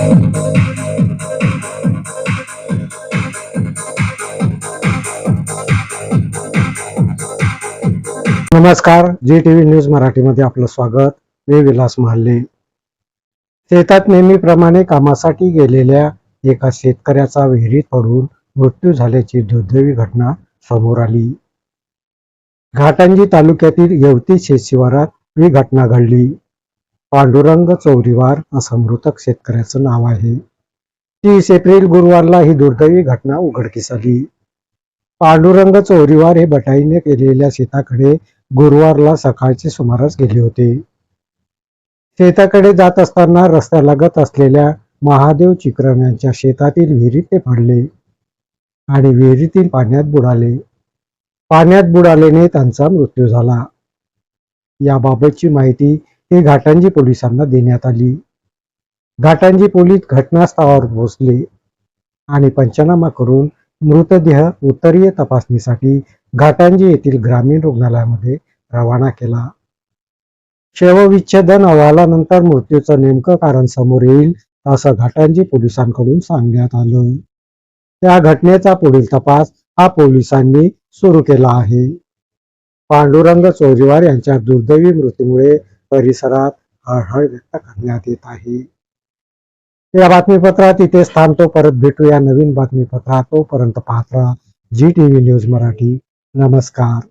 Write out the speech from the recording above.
नमस्कार, जी TV news मराठीमध्ये आपलं स्वागत. मी विलास महाले. शेतात नेहमीप्रमाणे कामासाठी गेलेल्या एका शेतकऱ्याचा विहिरीत पडून मृत्यू झाल्याची दुर्दैवी घटना समोर आली. घाटंजी तालुक्यातील येवती शेतशिवारात ही घटना घडली. पांडुरंग चौरीवार असं मृतक शेतकऱ्याचं नाव आहे. 30 एप्रिल गुरुवारला ही दुर्दैवी घटना उघडकीस आली. पांडुरंग चौरीवार हे बटाईने केलेल्या शेताकडे गुरुवारला सकाळचे सुमारास गेले होते. शेताकडे जात असताना रस्त्यालगत असलेल्या महादेव चिक्रम यांच्या शेतातील विहिरीत ते पडले आणि विहिरीतील पाण्यात बुडाले. पाण्यात बुडाल्याने त्यांचा मृत्यू झाला. याबाबतची माहिती ही घाटंजी पोलिसांना देण्यात आली. घाटंजी पोलीस घटनास्थळावर पोहोचले आणि पंचनामा करून मृतदेह उत्तरीय तपासणीसाठी घाटंजी येथील ग्रामीण रुग्णालयामध्ये रवाना केला. शवविच्छेदन अहवालानंतर मृत्यूचं नेमकं कारण समोर येईल असं घाटंजी पोलिसांकडून सांगण्यात आलं. त्या घटनेचा पुढील तपास हा पोलिसांनी सुरू केला आहे. पांडुरंग चौरीवार यांच्या दुर्दैवी मृत्यूमुळे परिसरात हळहळ व्यक्त करण्यात येत आहे. या बातमीपत्रात इथेच थांबतो. परत भेटूया नवीन बातमीपत्रात. तोपर्यंत पाहत राहा जी टीव्ही न्यूज मराठी. नमस्कार.